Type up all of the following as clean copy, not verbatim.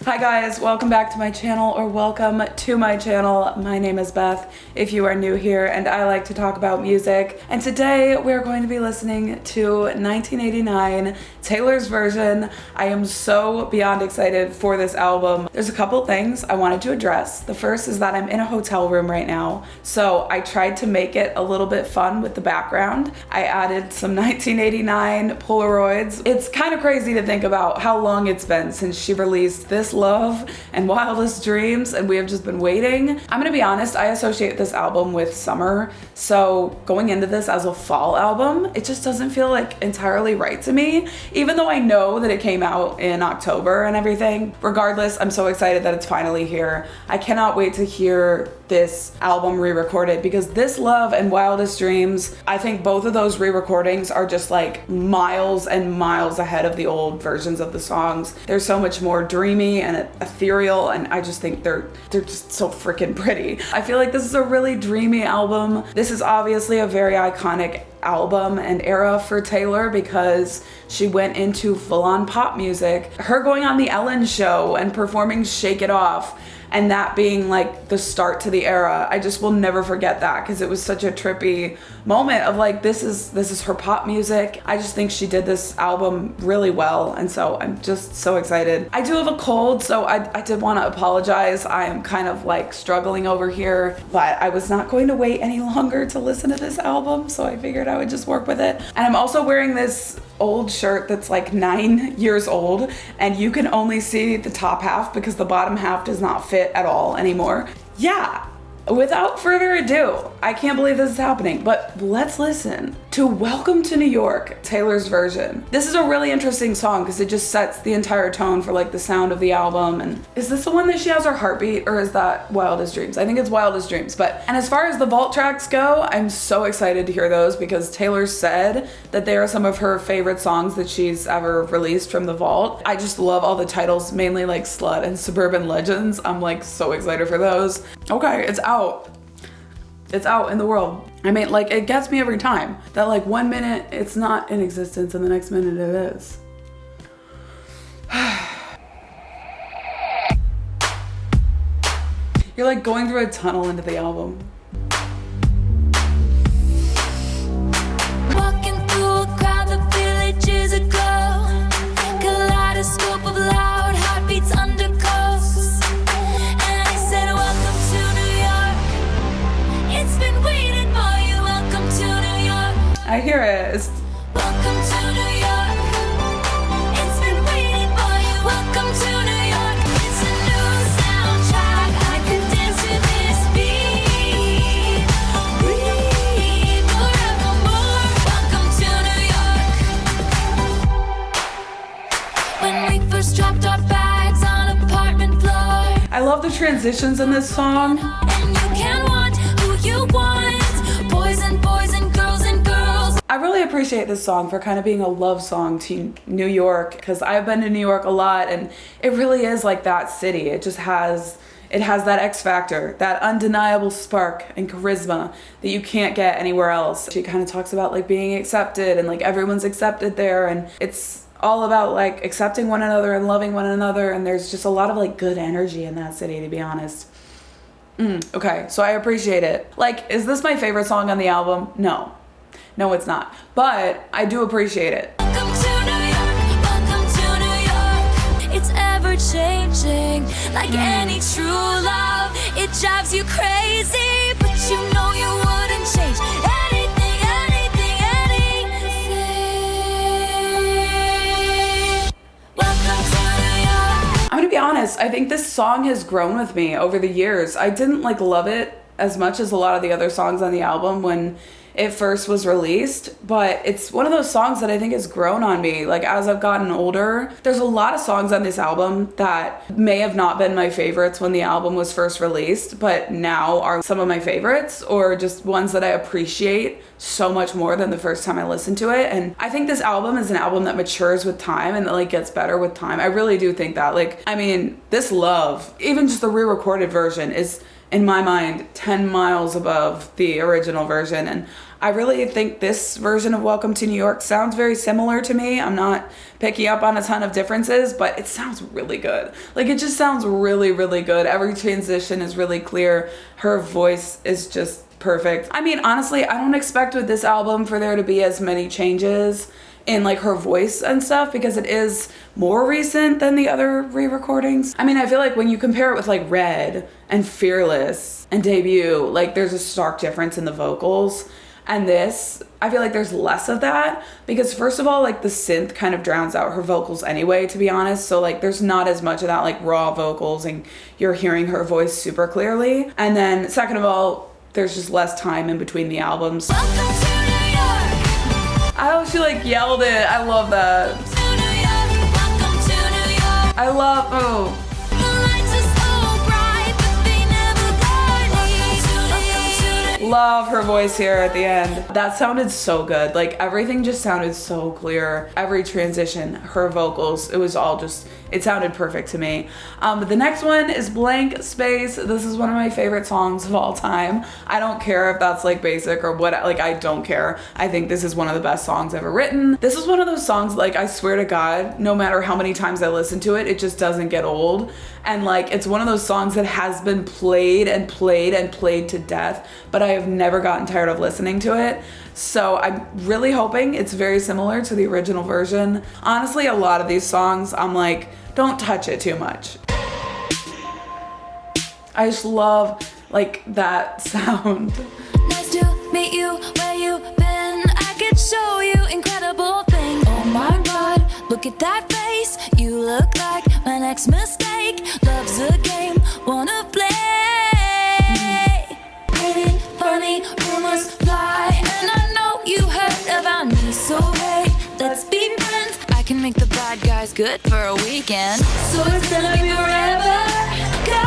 Hi guys, welcome back to my channel, or welcome to my channel. My name is Beth if you are new here, and I like to talk about music. And today we're going to be listening to 1989, Taylor's version. I am so beyond excited for this album. There's a couple things I wanted to address. The first is that I'm in a hotel room right now, so I tried to make it a little bit fun with the background. I added some 1989 Polaroids. It's kind of crazy to think about how long it's been since she released This Love and Wildest Dreams, and we have just been waiting. I'm gonna be honest, I associate this album with summer, so going into this as a fall album, it just doesn't feel like entirely right to me, even though I know that it came out in October and everything. Regardless, I'm so excited that it's finally here. I cannot wait to hear this album re-recorded, because This Love and Wildest Dreams, I think both of those re-recordings are just like miles and miles ahead of the old versions of the songs. They're so much more dreamy and ethereal, and I just think they're just so freaking pretty. I feel like this is a really dreamy album. This is obviously a very iconic album and era for Taylor because she went into full-on pop music. Her going on the Ellen show and performing Shake It Off, and that being like the start to the era, I just will never forget that, because it was such a trippy moment of like, this is her pop music. I just think she did this album really well, and so I'm just so excited. I do have a cold, so I did want to apologize. I am kind of like struggling over here, but I was not going to wait any longer to listen to this album, so I figured I would just work with it. And I'm also wearing this old shirt that's like 9 years old, and you can only see the top half because the bottom half does not fit at all anymore. Yeah, without further ado, I can't believe this is happening, but let's listen to Welcome to New York, Taylor's version. This is a really interesting song because it just sets the entire tone for like the sound of the album. And is this the one that she has her heartbeat, or is that Wildest Dreams? I think it's Wildest Dreams. And as far as the vault tracks go, I'm so excited to hear those, because Taylor said that they are some of her favorite songs that she's ever released from the vault. I just love all the titles, mainly like Slut and Suburban Legends. I'm like so excited for those. Okay, it's out. It's out in the world. I mean, like, it gets me every time that like 1 minute it's not in existence and the next minute it is. You're like going through a tunnel into the album. Walking through a crowd, the village is aglow. Kaleidoscope of loud heartbeats under coast. And I said, welcome to New York. It's been waiting for you. Welcome to New York. I hear it. It's Welcome to New York. It's been waiting for you. Welcome to New York. It's a new soundtrack. I could dance to this beat. Breathe forevermore. Welcome to New York. When we first dropped our bags on apartment floor. I love the transitions in this song. And you can want who you want. Boys and girls and girls. I really appreciate this song for kind of being a love song to New York, because I've been to New York a lot, and it really is like that city. It just has that X factor, that undeniable spark and charisma that you can't get anywhere else. She kind of talks about like being accepted, and like everyone's accepted there, and it's all about like accepting one another and loving one another, and there's just a lot of like good energy in that city, to be honest. Okay, so I appreciate it. Like, is this my favorite song on the album? No, it's not. But I do appreciate it. Welcome to New York. Welcome to New York. It's ever changing, like any true love. It drives you crazy, but you know you wouldn't change anything. Welcome to New York. I'm gonna be honest, I think this song has grown with me over the years. I didn't like love it as much as a lot of the other songs on the album when it first was released, but it's one of those songs that I think has grown on me. Like, as I've gotten older, there's a lot of songs on this album that may have not been my favorites when the album was first released, but now are some of my favorites, or just ones that I appreciate so much more than the first time I listened to it. And I think this album is an album that matures with time and that like gets better with time. I really do think that. Like, I mean, This Love, even just the re-recorded version, is in my mind 10 miles above the original version, and I really think this version of Welcome to New York sounds very similar to me. I'm not picking up on a ton of differences, but it sounds really good. Like, it just sounds really, really good. Every transition is really clear. Her voice is just perfect. I mean, honestly, I don't expect with this album for there to be as many changes in like her voice and stuff, because it is more recent than the other re-recordings. I mean, I feel like when you compare it with like Red and Fearless and Debut, like there's a stark difference in the vocals. And this, I feel like there's less of that, because first of all, like the synth kind of drowns out her vocals anyway, to be honest. So like there's not as much of that like raw vocals and you're hearing her voice super clearly. And then second of all, there's just less time in between the albums. Welcome to New York. Oh, she like yelled it. I love that. To New York. Welcome to New York. I love, oh. The lights are so bright, but they never guide me. Love her voice here at the end. That sounded so good. Like everything just sounded so clear. Every transition, her vocals, it was all just, it sounded perfect to me. But the next one is Blank Space. This is one of my favorite songs of all time. I don't care if that's like basic or what, like I don't care. I think this is one of the best songs ever written. This is one of those songs, like I swear to God, no matter how many times I listen to it, it just doesn't get old. And like, it's one of those songs that has been played and played and played to death, but I have never gotten tired of listening to it. So I'm really hoping it's very similar to the original version. Honestly, a lot of these songs, I'm like, don't touch it too much. I just love like that sound. Nice to meet you, where you been? I could show you incredible things. Oh my God, look at that face. You look like my next mistake. Love's a game, wanna play. Pretty funny, rumors fly, and I know you heard about me. So hey, let's be friends. I can make the bad guys good for a weekend. So it's gonna be forever. Go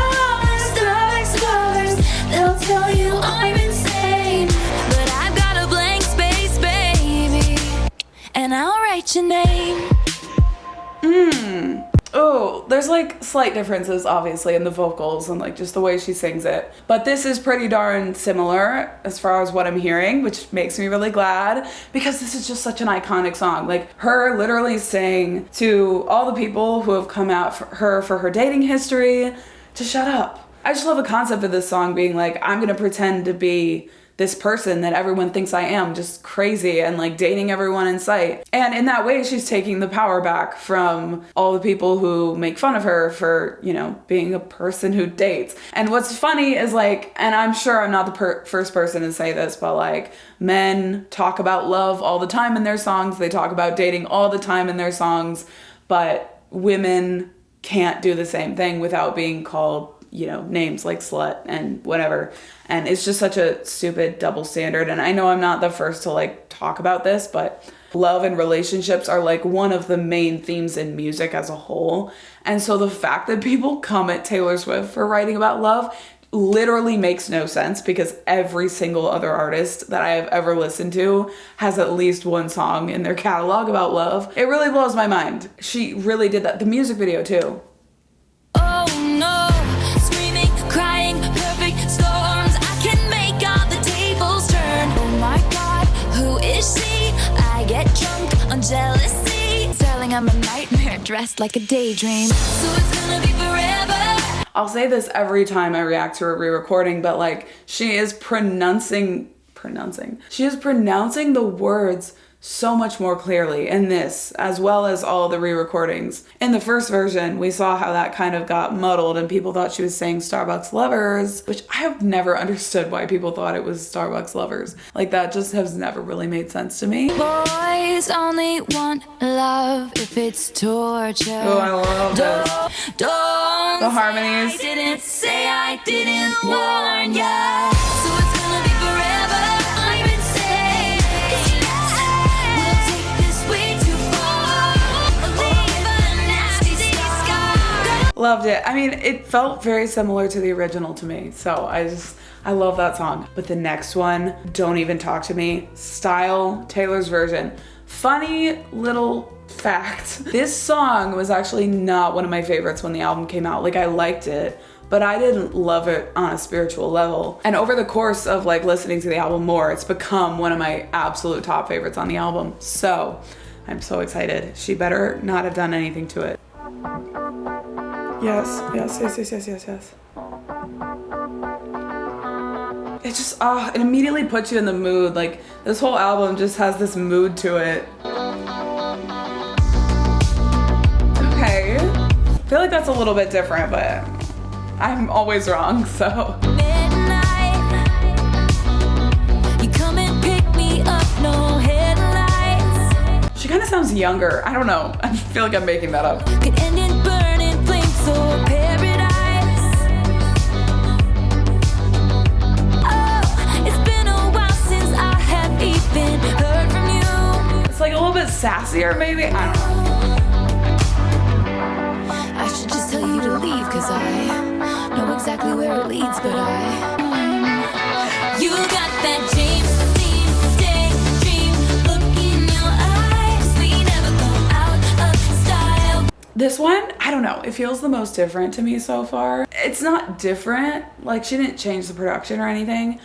star explorers, they'll tell you I'm insane, but I've got a blank space, baby, and I'll write your name. Oh, there's like slight differences obviously in the vocals and like just the way she sings it. But this is pretty darn similar as far as what I'm hearing, which makes me really glad, because this is just such an iconic song. Like her literally saying to all the people who have come out for her dating history to shut up. I just love the concept of this song being like, I'm gonna pretend to be this person that everyone thinks I am, just crazy and like dating everyone in sight. And in that way, she's taking the power back from all the people who make fun of her for, you know, being a person who dates. And what's funny is like, and I'm sure I'm not the first person to say this, but like men talk about love all the time in their songs. They talk about dating all the time in their songs, but women can't do the same thing without being called, you know, names like slut and whatever. And it's just such a stupid double standard. And I know I'm not the first to like talk about this, but love and relationships are like one of the main themes in music as a whole. And so the fact that people come at Taylor Swift for writing about love literally makes no sense, because every single other artist that I have ever listened to has at least one song in their catalog about love. It really blows my mind. She really did that. The music video too. Oh no, screaming, crying, perfect storms. I can make all the tables turn. Oh my God, who is she? I get drunk on jealousy, telling I'm a nightmare dressed like a daydream. So it's gonna be forever. I'll say this every time I react to a re-recording, but like she is pronouncing the words so much more clearly in this, as well as all the re-recordings. In the first version, we saw how that kind of got muddled and people thought she was saying Starbucks lovers, which I have never understood why people thought it was Starbucks lovers. Like that just has never really made sense to me. Boys only want love if it's torture. Oh, I love this. Don't The harmonies. I didn't say I didn't warn ya. So it's gonna be forever. I'm insane. 'Cause you we'll take this way too far. Leave a nasty scar. Loved it. I mean, it felt very similar to the original to me. So I love that song. But the next one, Don't Even Talk to Me, Style, Taylor's version. Funny little fact. This song was actually not one of my favorites when the album came out. Like I liked it, but I didn't love it on a spiritual level. And over the course of like listening to the album more, it's become one of my absolute top favorites on the album. So I'm so excited. She better not have done anything to it. Yes, yes, yes, yes, yes, yes, yes. It just, it immediately puts you in the mood. Like, this whole album just has this mood to it. Okay. I feel like that's a little bit different, but I'm always wrong, so. Midnight, you come and pick me up, no headlights. She kind of sounds younger. I don't know. I feel like I'm making that up. Could end in burning flames or paradise. Oh, it's been a while since I have even heard from you. It's like a little bit sassier, maybe. I don't know. I should just tell you to leave, cause I know exactly where it leads, but you got that James Dean daydream look in your eyes. We never go out of style. This one, I don't know. It feels the most different to me so far. It's not different. Like, she didn't change the production or anything,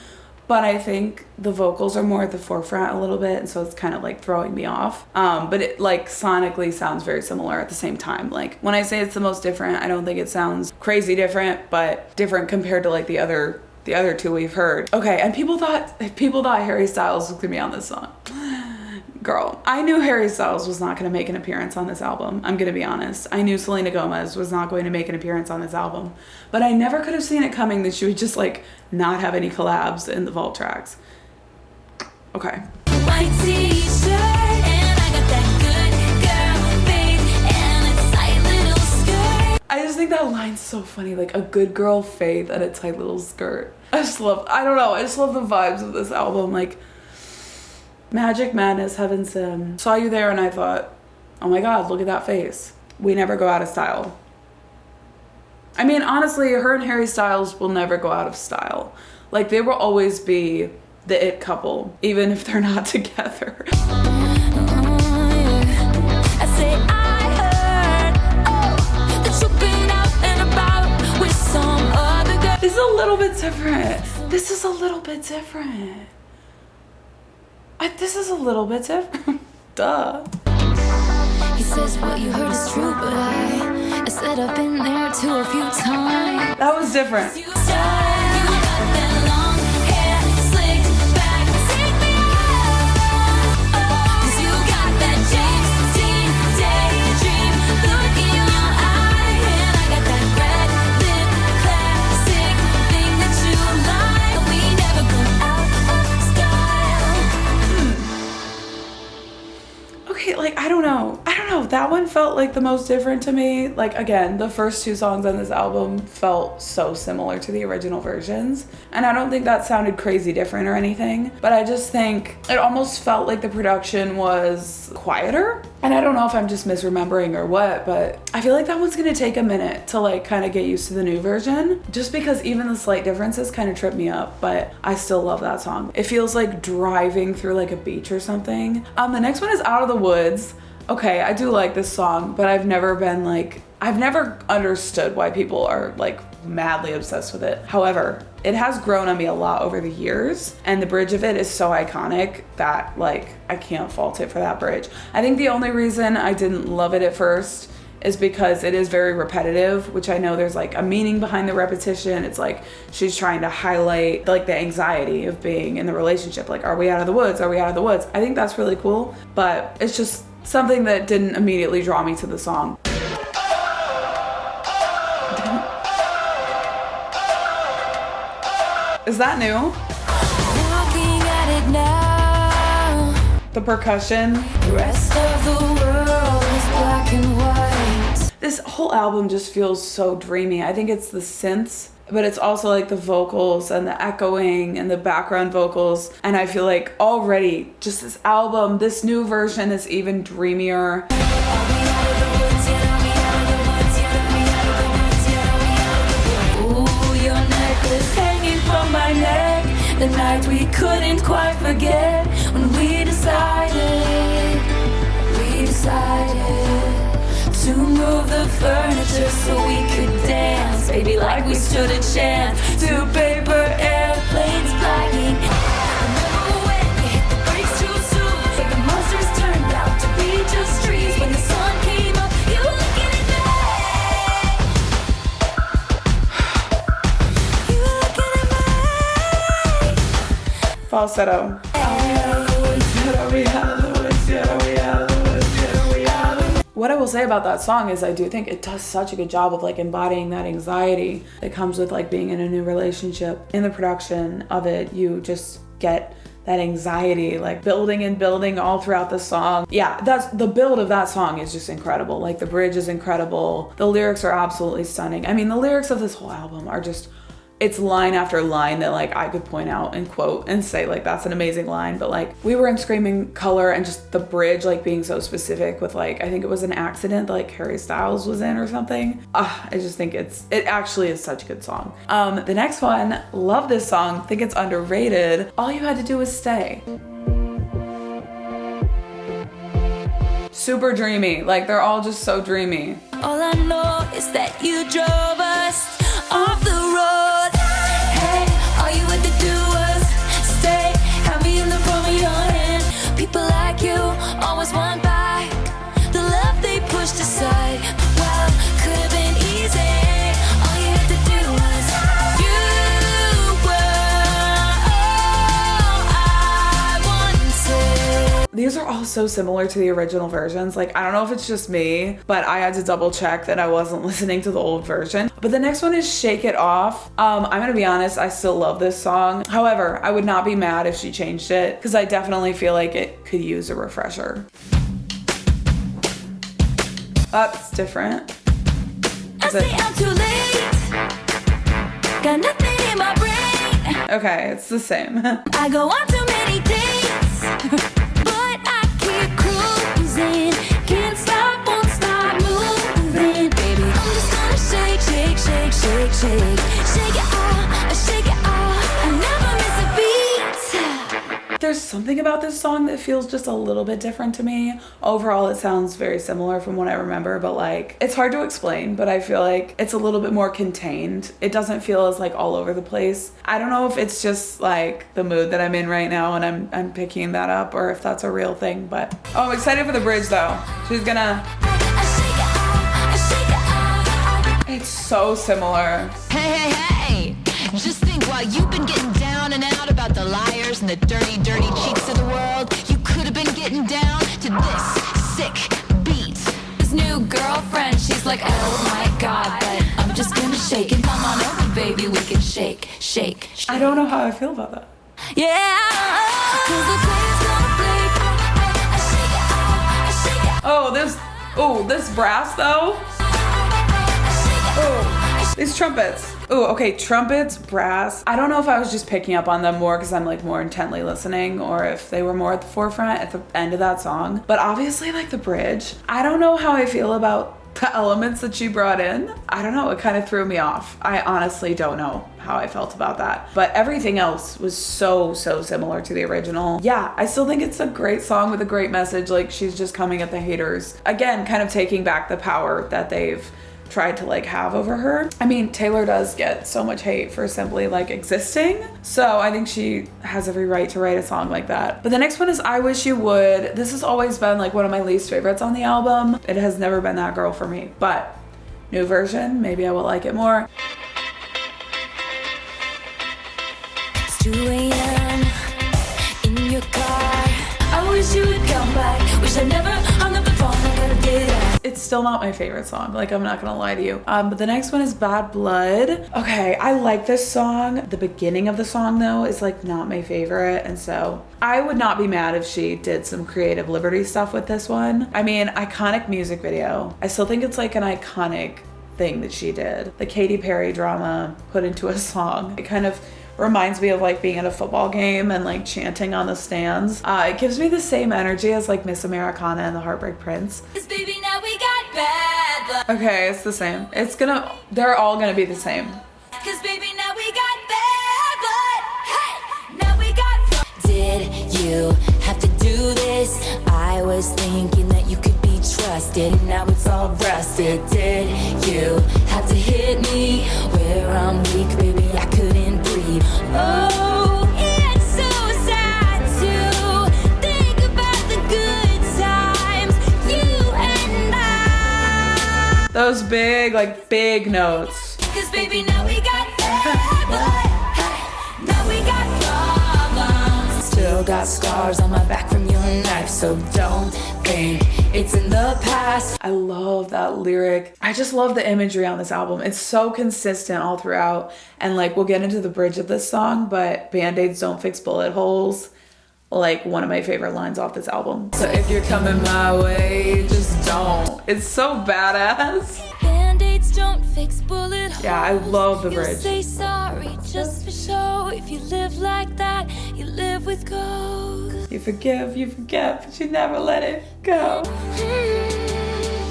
but I think the vocals are more at the forefront a little bit, and so it's kind of like throwing me off. But it like sonically sounds very similar at the same time. Like, when I say it's the most different, I don't think it sounds crazy different, but different compared to like the other two we've heard. Okay, and people thought Harry Styles was gonna be on this song. Girl, I knew Harry Styles was not going to make an appearance on this album. I'm going to be honest. I knew Selena Gomez was not going to make an appearance on this album. But I never could have seen it coming that she would just like not have any collabs in the vault tracks. Okay. White t-shirt, and I got that good girl face and a tight little skirt. I just think that line's so funny. Like, a good girl faith and a tight little skirt. I just love the vibes of this album. Like, Magic, Madness, Heaven, Sim. Saw you there and I thought, oh my God, look at that face. We never go out of style. I mean, honestly, her and Harry Styles will never go out of style. Like, they will always be the it couple, even if they're not together. I say I heard, that you've been out and about with some other girl. This is a little bit different. This is a little bit different. Duh. He says what you heard is true, but I said I've been there too a few times. That was different. You got that long hair slicked back. Take me out. 'Cause you got that James Dean daydream look in your eye, and I got that red lip classic thing that you like. We never go out of style. Okay, like, I don't know. That one felt like the most different to me. Like, again, the first two songs on this album felt so similar to the original versions. And I don't think that sounded crazy different or anything. But I just think it almost felt like the production was quieter. And I don't know if I'm just misremembering or what, but I feel like that one's gonna take a minute to like kind of get used to the new version. Just because even the slight differences kind of trip me up, but I still love that song. It feels like driving through like a beach or something. The next one is Out of the Woods. Okay, I do like this song, but I've never understood why people are like madly obsessed with it. However, it has grown on me a lot over the years, and the bridge of it is so iconic that like I can't fault it for that bridge. I think the only reason I didn't love it at first is because it is very repetitive, which I know there's like a meaning behind the repetition. It's like she's trying to highlight like the anxiety of being in the relationship. Like, are we out of the woods? Are we out of the woods? I think that's really cool, but it's just something that didn't immediately draw me to the song. Is that new? Looking at it now, The percussion. the rest of the world is black and white. This whole album just feels so dreamy. I think it's the synths, but it's also like the vocals and the echoing and the background vocals. And I feel like already just this album, this new version is even dreamier. Ooh, your necklace hanging from my neck. The night we couldn't quite forget when we decided to move move the furniture so we could dance, baby, like we stood a chance. Two paper airplanes flying. Remember when you hit the brakes too soon, but the monsters turned out to be just trees. When the sun came up, you were looking at me. You were looking at me. Falsetto. What I will say about that song is I do think it does such a good job of like embodying that anxiety that comes with like being in a new relationship. In the production of it, you just get that anxiety like building and building all throughout the song. Yeah, that's the build of that song is just incredible. Like the bridge is incredible. The lyrics are absolutely stunning. I mean, the lyrics of this whole album are just, it's line after line that like I could point out and quote and say like that's an amazing line. But like We Were in Screaming Color and just the bridge like being so specific with like, I think it was An Accident that like Harry Styles was in or something. I just think it actually is such a good song. The next one, love this song, think it's underrated. All You Had to Do Was Stay. Super dreamy, like they're all just so dreamy. All I know is that you drove us off the road. Hey, all you had to do was stay. Have me in the palm of your hand. People like you always want back the love they pushed aside. Well, could have been easy. All you had to do was you were all I wanted. These are all so similar to the original versions. Like, I don't know if it's just me, but I had to double check that I wasn't listening to the old version. But the next one is Shake It Off. I'm gonna be honest, I still love this song. However, I would not be mad if she changed it because I definitely feel like it could use a refresher. That's different. I say I'm too late. Got nothing in my brain. Okay, it's the same. I go on too many dates, but I keep cruising. Can't stop, won't stop moving. Baby, I'm just gonna shake, shake, shake, shake, shake. Shake it off, shake it off. I never miss a beat. There's something about this song that feels just a little bit different to me. Overall, it sounds very similar from what I remember, but like, it's hard to explain, but I feel like it's a little bit more contained. It doesn't feel as like all over the place. I don't know if it's just like the mood that I'm in right now and I'm picking that up or if that's a real thing, but oh, I'm excited for the bridge though. She's gonna, I shake it off, I shake it off. it's so similar. Hey, hey, hey! Just think, while you've been getting down and out about the liars and the dirty, dirty cheats of the world, you could have been getting down to this sick beat. His new girlfriend, she's like, oh my god, but I'm just gonna shake it. Come on over, baby, we can shake, shake, shake. I don't know how I feel about that. Yeah, 'cause the player's gonna play. I shake it off, I shake it Oh, this brass though. Oh, these trumpets. Oh, okay, trumpets, brass. I don't know if I was just picking up on them more because I'm like more intently listening or if they were more at the forefront at the end of that song. But obviously like the bridge, I don't know how I feel about the elements that she brought in. I don't know, it kind of threw me off. I honestly don't know how I felt about that. But everything else was so similar to the original. Yeah, I still think it's a great song with a great message. Like she's just coming at the haters. Again, kind of taking back the power that they've tried to like have over her. I mean, Taylor does get so much hate for simply like existing. So I think she has every right to write a song like that. But the next one is I Wish You Would. This has always been like one of my least favorites on the album. It has never been that girl for me, but new version, maybe I will like it more. It's 2 a.m. in your car. I wish you would come back. Wish I never hung up the phone. I gotta get it. It's still not my favorite song, like I'm not gonna lie to you. But the next one is Bad Blood. Okay, I like this song. The beginning of the song though is like not my favorite, and so I would not be mad if she did some creative liberty stuff with this one. I mean, iconic music video. I still think it's like an iconic thing that she did. The Katy Perry drama put into a song. It kind of reminds me of like being at a football game and like chanting on the stands. It gives me the same energy as like Miss Americana and the Heartbreak Prince. 'Cause baby, now we got bad blood. Okay, it's the same. They're all gonna be the same. 'Cause baby, now we got bad blood. Hey, now we got. Did you have to do this? I was thinking that you could be trusted, now it's all rusted. Did you have to hit me where I'm weak, baby? I couldn't breathe. Oh, it's so sad to think about the good times, you and I. Those big, like big notes. 'Cause baby, now we got now we got problems. Still got scars on my back from your knife, so don't think it's in the past. I love that lyric. I just love the imagery on this album. It's so consistent all throughout. And like, we'll get into the bridge of this song, but Band-Aids don't fix bullet holes. Like one of my favorite lines off this album. So if you're coming my way, just don't. It's so badass. Band-Aids don't fix bullet holes. Yeah, I love the You bridge. say sorry just for show. If you live like that, you live with ghosts. You forget, but you never let it go.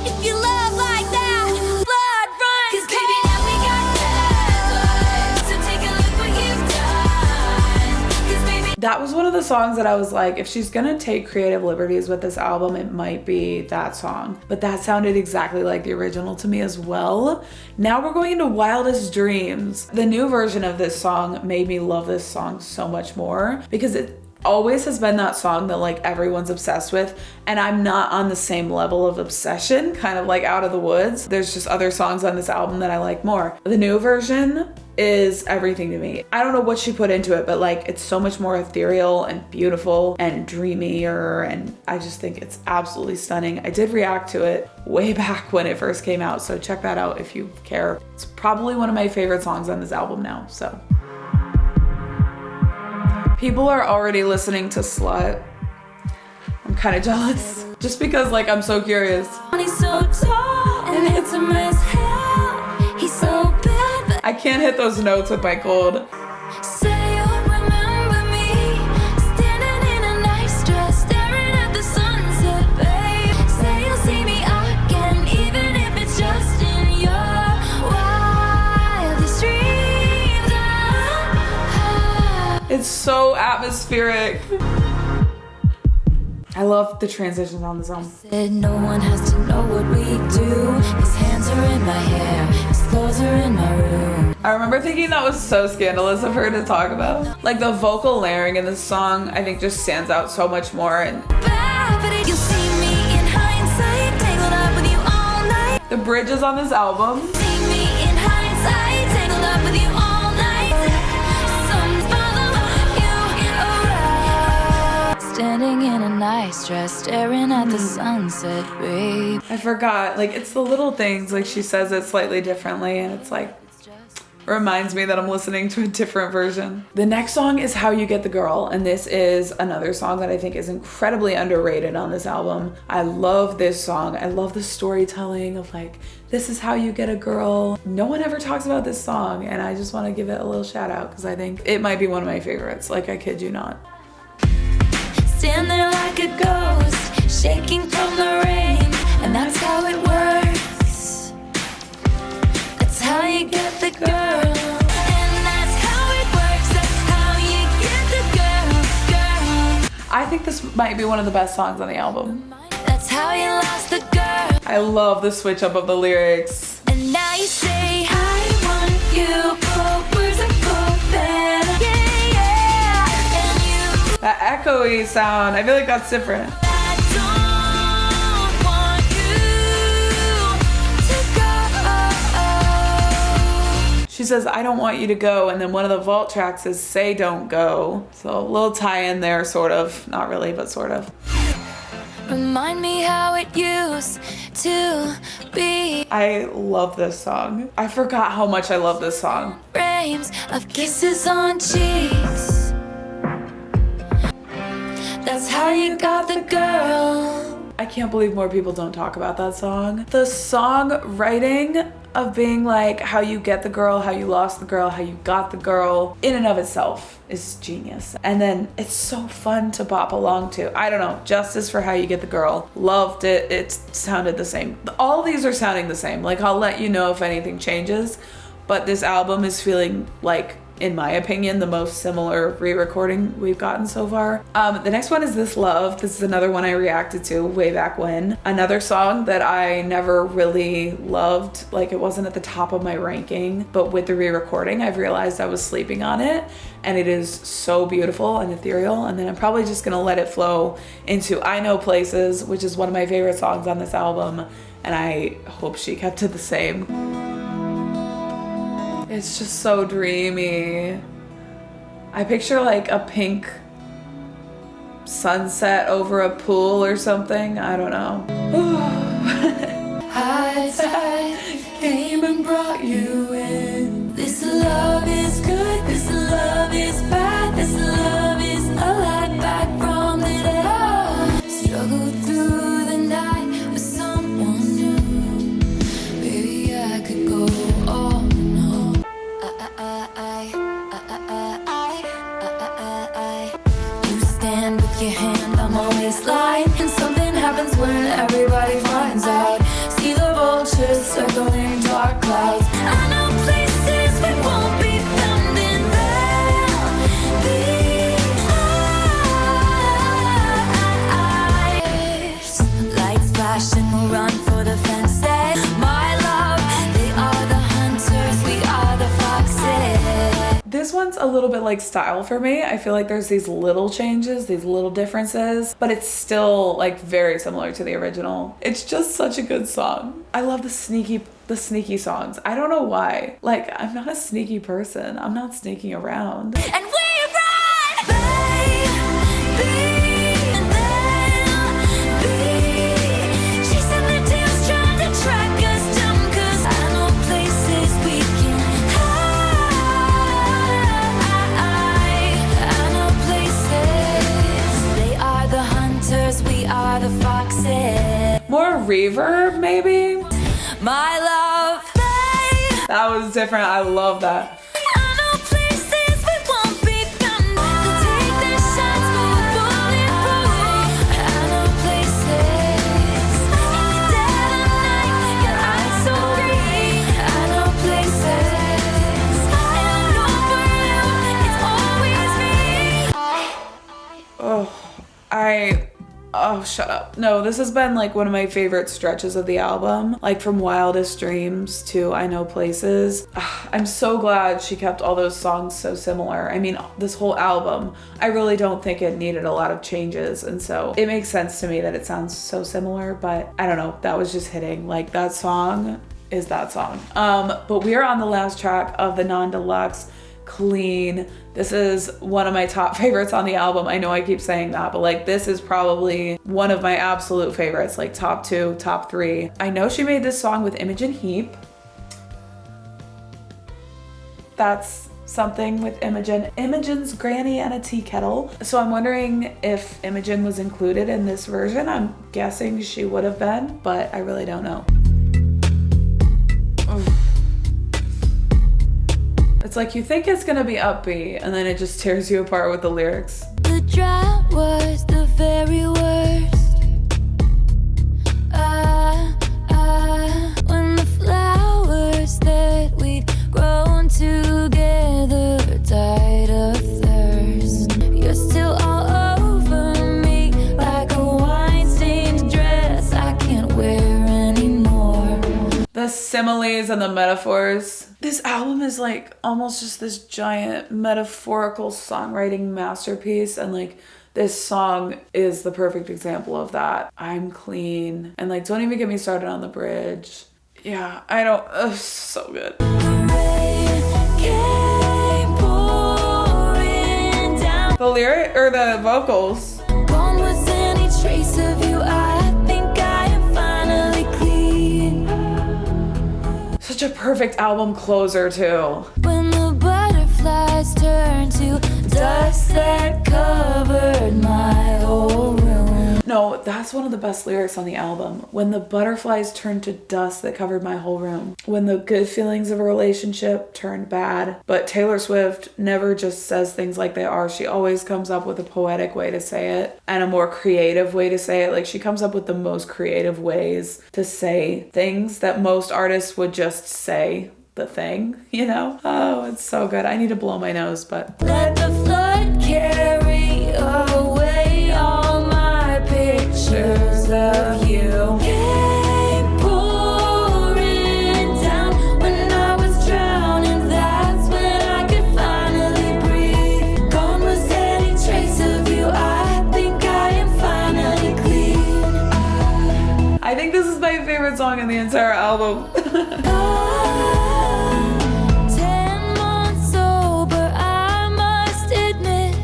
If you love like that, blood runs. 'Cause baby, now we got that. So take a look what you've done. 'Cause baby, That was one of the songs that I was like, if she's gonna take creative liberties with this album, it might be that song. But that sounded exactly like the original to me as well. Now we're going into Wildest Dreams. The new version of this song made me love this song so much more because it always has been that song that like everyone's obsessed with, and I'm not on the same level of obsession, kind of like Out of the Woods. There's just other songs on this album that I like more. The new version is everything to me. I don't know what she put into it, but like it's so much more ethereal and beautiful and dreamier, and I just think it's absolutely stunning. I did react to it way back when it first came out, so check that out if you care. It's probably one of my favorite songs on this album now, so. People are already listening to Slut. I'm kind of jealous. Just because like I'm so curious. he's so tall and handsome as hell. He's so bad, but I can't hit those notes with my cold. say you'll remember me. Standing in a nice dress, staring at the sunset, babe. Say you'll see me again, even if it's just in your wildest dreams. It's so atmospheric. I love the transitions on the song. Said no one has to know what we do. His hands are in my hair, his clothes are in my room. I remember thinking that was so scandalous of her to talk about. Like the vocal layering in this song, I think just stands out so much more. And Bad, but you'll see me in hindsight, tangled up with you all night. the bridges on this album. See me in hindsight, tangled up with you all night. Something's following you around. Standing in a nice dress, staring at the sunset, babe. I forgot, like it's the little things, like she says it slightly differently and it's like, reminds me that I'm listening to a different version. The next song is How You Get the Girl, and this is another song that I think is incredibly underrated on this album. I love this song. I love the storytelling of like, this is how you get a girl. No one ever talks about this song, and I just want to give it a little shout out because I think it might be one of my favorites. Like, I kid you not. Stand there like a ghost, shaking from the rain, and that's how it works. That's how you get the girl, and that's how it works. That's how you get the girl. I think this might be one of the best songs on the album. That's how you lost the girl, I love the switch up of the lyrics. and now you say I want you. Pull words and pull better, yeah, yeah. And you, That echoey sound, I feel like that's different. I don't want you to go. She says, I don't want you to go, and then one of the vault tracks is Say Don't Go. So a little tie-in there, sort of. Not really, but sort of. Remind me how it used to be. I love this song. I forgot how much I love this song. Frames of kisses on cheeks. That's how you got the girl. I can't believe more people don't talk about that song. The songwriting of being like how you get the girl, how you lost the girl, how you got the girl, in and of itself is genius. And then it's so fun to bop along to. I don't know, justice for How You Get the Girl. Loved it. It sounded the same. All these are sounding the same. Like, I'll let you know if anything changes, but this album is feeling like in my opinion, the most similar re-recording we've gotten so far. The next one is This Love. This is another one I reacted to way back when. Another song that I never really loved, like it wasn't at the top of my ranking, but with the re-recording, I've realized I was sleeping on it, and it is so beautiful and ethereal. And then I'm probably just gonna let it flow into I Know Places, which is one of my favorite songs on this album, and I hope she kept it the same. It's just so dreamy. I picture like a pink sunset over a pool or something. I don't know. High tide came and brought you in. This love is good, this love is bad, this love is a lot back from the dead. Struggled through the night with someone new. Baby, I could go on and on. You stand with your hand on my waistline, and something happens when everybody finds out. See the vultures circling dark clouds. I know places we won't be found in these lights flash and we'll run for the fences. My love, they are the hunters, we are the foxes. This one's a little bit like Style for me. I feel like there's these little changes, these little differences, but it's still like very similar to the original. It's just such a good song. I love the sneaky songs. I don't know why. Like, I'm not a sneaky person. I'm not sneaking around. And we run, baby, and then be chasing the tails, trying to track us down. 'Cause I know places we can hide. I know places. They are the hunters, we are the foxes. More reverb, maybe? My love, babe. That was different. I love that. I know places we won't be found. They'll take their shots, but we're bulletproof. I know places in the dead of night, your eyes so green. I know places, and I know for you, it's always me. Oh, shut up. No, this has been like one of my favorite stretches of the album, like from Wildest Dreams to I Know Places. I'm so glad she kept all those songs so similar. I mean, this whole album, I really don't think it needed a lot of changes, and so it makes sense to me that it sounds so similar, but I don't know, that was just hitting. Like, that song is that song. But we are on the last track of the non-deluxe, Clean. This is one of my top favorites on the album. I know I keep saying that, but like, this is probably one of my absolute favorites, like top 2, top 3. I know she made this song with Imogen Heap. That's something with Imogen. Imogen's Granny and a Tea Kettle. So I'm wondering if Imogen was included in this version. I'm guessing she would have been, but I really don't know. It's like you think it's gonna be upbeat, and then it just tears you apart with the lyrics. The drought was the very worst. When the flowers that we'd grown together died of thirst. You're still all over me like a wine-stained dress I can't wear anymore. The similes and the metaphors. This album is like almost just this giant metaphorical songwriting masterpiece, and like this song is the perfect example of that. I'm clean. And like, don't even get me started on the bridge. Yeah, I don't, so good. The rain came pouring down. The lyric or the vocals. Gone was any trace of you. I think I am finally clean. Such a perfect album closer too. When the butterflies turned to dust that covered my whole room. No, that's one of the best lyrics on the album. When the butterflies turned to dust that covered my whole room. When the good feelings of a relationship turned bad. But Taylor Swift never just says things like they are. She always comes up with a poetic way to say it and a more creative way to say it. Like, she comes up with the most creative ways to say things that most artists would just say. the thing, you know? Oh, it's so good. I need to blow my nose, but Let the flood carry away all my pictures of you. Came pouring down when I was drowning. That's when I could finally breathe. Gone was any trace of you. I think I am finally clean. I think this is my favorite song in the entire album. 10 months sober, I must admit.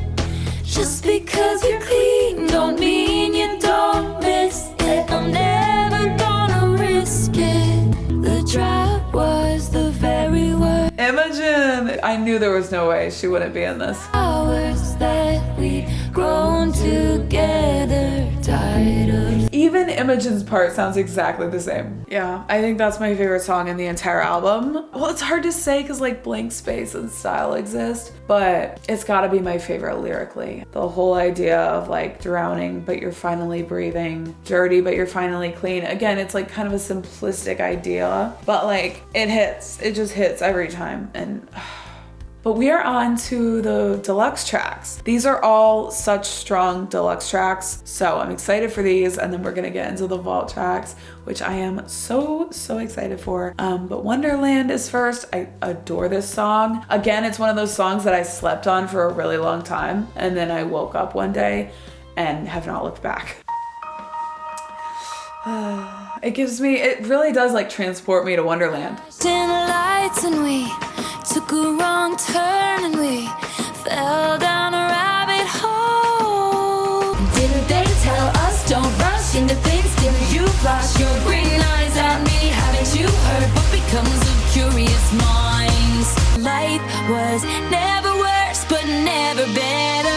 Just because you're clean don't mean you don't miss it. I'm never gonna risk it. The drought was the very worst Imogen! I knew there was no way she wouldn't be in this. hours that we'd grown together. Tired of Even Imogen's part sounds exactly the same. Yeah, I think that's my favorite song in the entire album. Well, it's hard to say because like Blank Space and Style exist, but it's gotta be my favorite lyrically. The whole idea of like drowning, but you're finally breathing, dirty, but you're finally clean. Again, it's like kind of a simplistic idea, but like it hits. It just hits every time. And but we are on to the deluxe tracks. These are all such strong deluxe tracks, so I'm excited for these, and then we're gonna get into the vault tracks, which I am so excited for. But Wonderland is first. I adore this song. Again, it's one of those songs that I slept on for a really long time, and then I woke up one day and have not looked back. It really does like transport me to Wonderland. in the lights and we took a wrong turn and we fell down a rabbit hole. Didn't they tell us don't rush into things? Didn't you flash your green eyes at me? Haven't you heard what becomes of curious minds? Life was never worse but never better.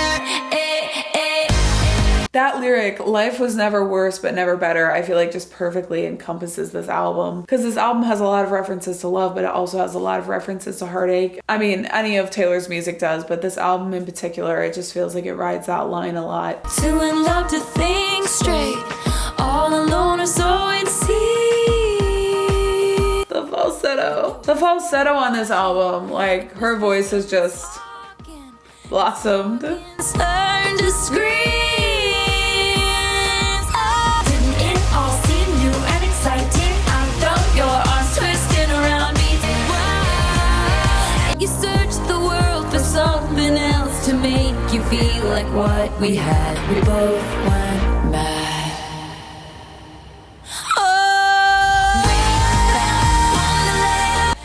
That lyric, life was never worse but never better, I feel like just perfectly encompasses this album. Because this album has a lot of references to love, but it also has a lot of references to heartache. I mean, any of Taylor's music does, but this album in particular, it just feels like it rides that line a lot. Too in love to think straight, all alone or so it seems. The falsetto. The falsetto on this album, like her voice has just blossomed. Learn to scream. Didn't it all seem new and exciting? I felt your arms twisting around me. Wow. You searched the world for something else to make you feel like what we had. We both went mad.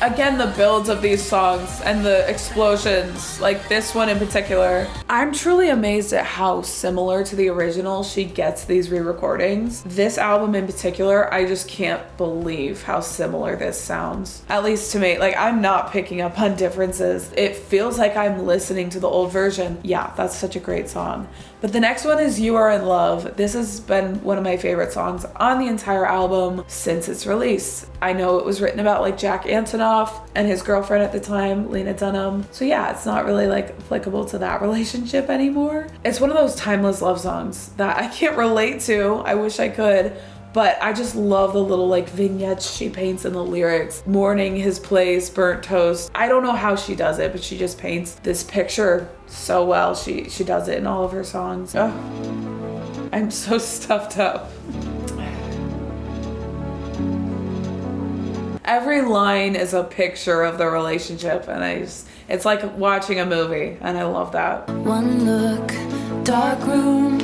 Again, the builds of these songs and the explosions, like this one in particular. I'm truly amazed at how similar to the original she gets these re-recordings. This album in particular, I just can't believe how similar this sounds. At least to me, like I'm not picking up on differences. It feels like I'm listening to the old version. Yeah, that's such a great song. But the next one is You Are in Love. This has been one of my favorite songs on the entire album since its release. I know it was written about like Jack Antonoff and his girlfriend at the time, Lena Dunham. So yeah, it's not really like applicable to that relationship anymore. It's one of those timeless love songs that I can't relate to. I wish I could. But I just love the little like vignettes she paints in the lyrics. Mourning his place, burnt toast. I don't know how she does it, but she just paints this picture so well. She does it in all of her songs. Oh, I'm so stuffed up. Every line is a picture of the relationship, and it's like watching a movie, and I love that. One look, dark room,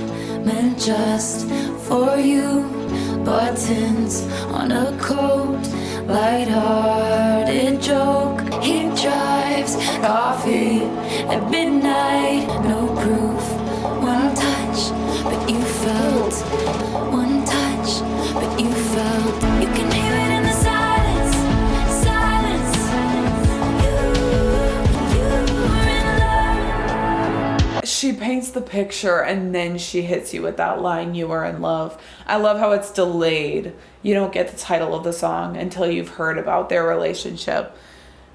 meant just for you. Buttons on a coat, light-hearted joke. He drives coffee at midnight. No proof, one touch, but you felt. One touch, but you felt. You can hear it in the silence, silence. You're in love. She paints the picture and then she hits you with that line, you are in love. I love how it's delayed. You don't get the title of the song until you've heard about their relationship,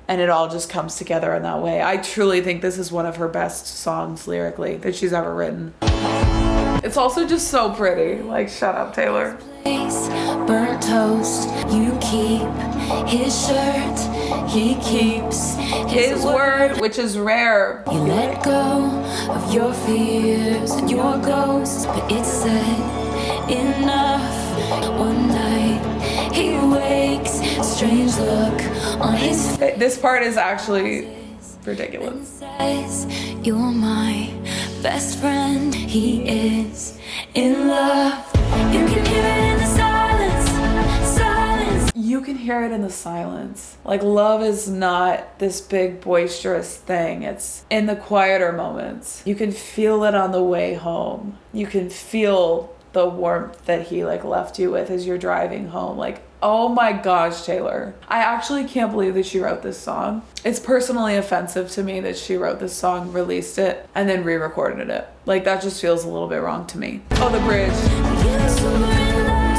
and it all just comes together in that way. I truly think this is one of her best songs lyrically that she's ever written. It's also just so pretty. Like, shut up, Taylor. Burnt toast, you keep his shirt He keeps His word, which is rare. You let go of your fears and your ghosts, but it said enough. One night he wakes, strange look on his face. This part is actually ridiculous. Says, you're my best friend. He is in love. You can hear it in the silence, silence. You can hear it in the silence. Like, love is not this big boisterous thing. It's in the quieter moments. You can feel it on the way home. You can feel the warmth that he like left you with as you're driving home. Like, oh my gosh, Taylor. I actually can't believe that she wrote this song. It's personally offensive to me that she wrote this song, released it, and then re-recorded it. Like, that just feels a little bit wrong to me. Oh, the bridge.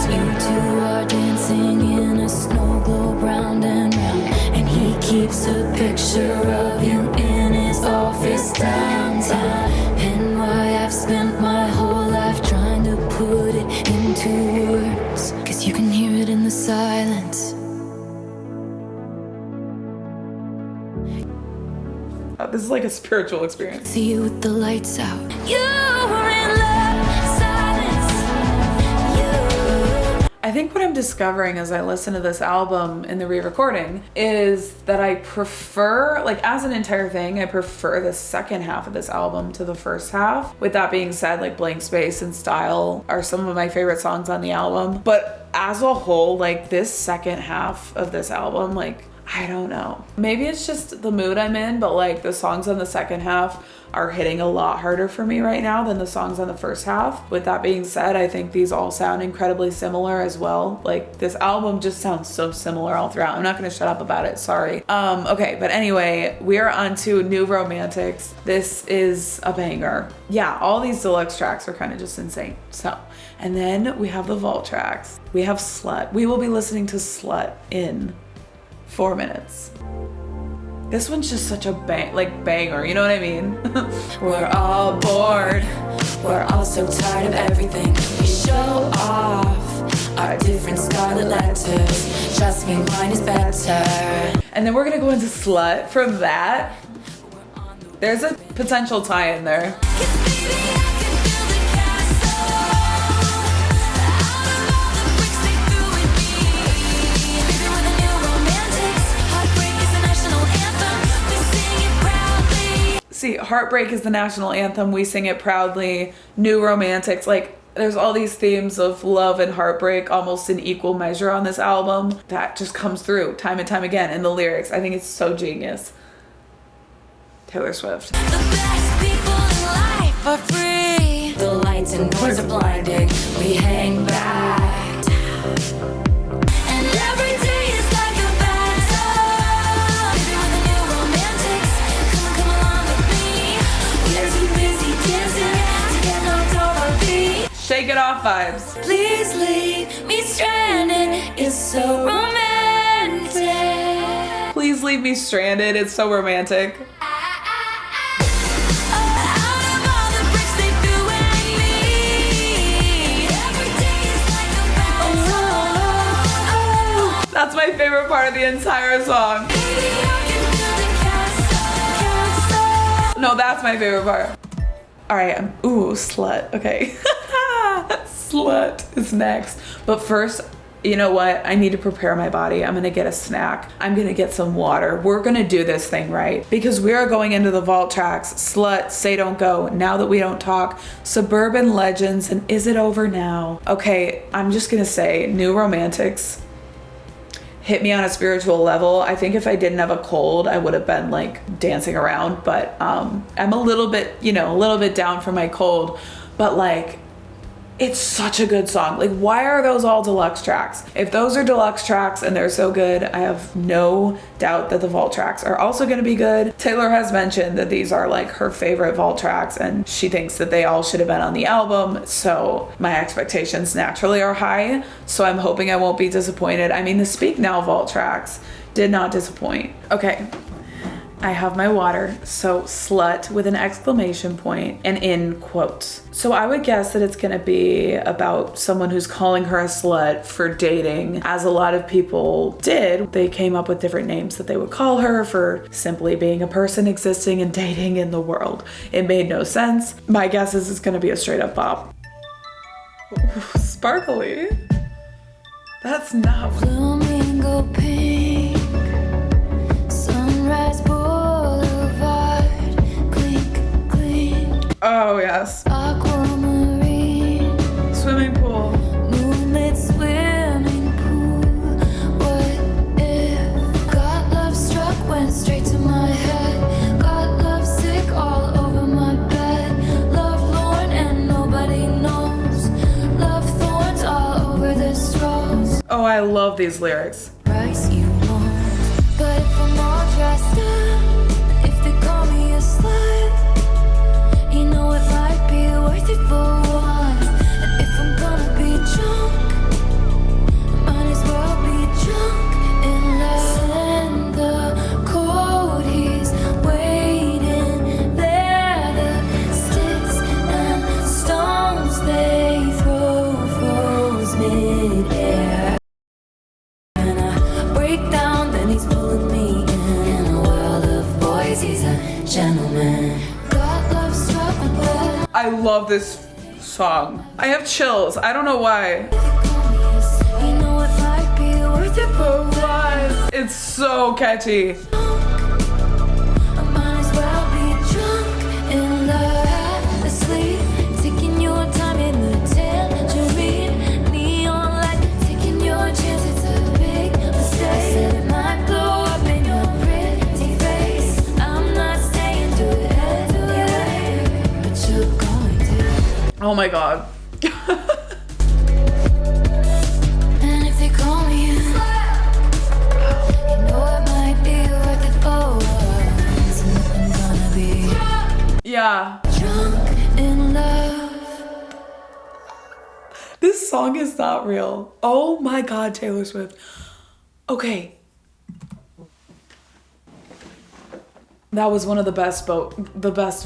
You two are dancing in a snow globe round and round, and he keeps a picture of you in his office downtown. And why I've spent my whole life trying to put it into words, 'cause you can hear it in the silence. This is like a spiritual experience. See you with the lights out. You were in love, silence. You. I think what I'm discovering as I listen to this album in the re-recording is that I prefer, like, as an entire thing, I prefer the second half of this album to the first half. With that being said, like, Blank Space and Style are some of my favorite songs on the album. But as a whole, like, this second half of this album, like, I don't know. Maybe it's just the mood I'm in, but like the songs on the second half are hitting a lot harder for me right now than the songs on the first half. With that being said, I think these all sound incredibly similar as well. Like, this album just sounds so similar all throughout. I'm not gonna shut up about it, sorry. Okay, but anyway, we are on to New Romantics. This is a banger. Yeah, all these deluxe tracks are kind of just insane. So, and then we have the vault tracks. We have Slut. We will be listening to Slut in 4 minutes. This one's just such a banger, you know what I mean? We're all bored. We're all so tired of everything. We show off our different scarlet letters. Trust me, mine is better. And then we're gonna go into Slut. From that, there's a potential tie in there. See, Heartbreak is the national anthem. We sing it proudly. New Romantics, like, there's all these themes of love and heartbreak almost in equal measure on this album. That just comes through time and time again in the lyrics. I think it's so genius. Taylor Swift. The best people in life are free. The lights and doors are blinding. We hang back down. And every day is like a battle. Living with the new romantics. Come along with me. We're too busy dancing to get knocked off our feet. Shake it off vibes. Please leave me stranded. It's so romantic. Please leave me stranded. It's so romantic. That's my favorite part of the entire song. No, that's my favorite part. All right, ooh, Slut. Okay. Slut is next. But first, you know what? I need to prepare my body. I'm gonna get a snack. I'm gonna get some water. We're gonna do this thing right because we are going into the vault tracks. Slut, Say Don't Go, Now That We Don't Talk, Suburban Legends, and Is It Over Now? Okay, I'm just gonna say New Romantics hit me on a spiritual level. I think if I didn't have a cold, I would have been like dancing around, but I'm a little bit down for my cold, but like, it's such a good song. Like, why are those all deluxe tracks? If those are deluxe tracks and they're so good, I have no doubt that the vault tracks are also going to be good. Taylor has mentioned that these are like her favorite vault tracks and she thinks that they all should have been on the album. So my expectations naturally are high. So I'm hoping I won't be disappointed. I mean, the Speak Now vault tracks did not disappoint. Okay. I have my water. So slut with an exclamation point and in quotes. So I would guess that it's gonna be about someone who's calling her a slut for dating, as a lot of people did. They came up with different names that they would call her for simply being a person existing and dating in the world. It made no sense. My guess is it's gonna be a straight up bop. Ooh, sparkly. That's not. Flamingo pink, Sunrise Boulevard, clink, clink, Oh yes. aquamarine, Swimming pool. moonlit swimming pool. What if got love struck, went straight to my head, got love sick all over my bed, love lorn and nobody knows, love thorns all over this rose. Oh, I love these lyrics. Price you want, but if I'm all dressed up, if they call me a slut, you know it might be worth it for once. And if I'm gonna be drunk, I might as well be drunk in love. Send the code, he's waiting there. The sticks and stones they throw froze mid-air. And I break down, then he's pulling me in a world of boys. He's a gentleman. Got love struck my blood. I love this song. I have chills. I don't know why. You know it might be worth it for What? It's so catchy. I might as well be drunk in love, asleep, taking your time in the tangerine, neon light, taking your chance. It's a big mistake. Said it might blow up in your pretty face. I'm not staying, do it anyway, but you're going to. Oh my god. And if they call me a slut, you know it might be worth it for once. And if I'm gonna be Yeah. drunk in love. This song is not real. Oh my god, Taylor Swift. Okay. That was one of the best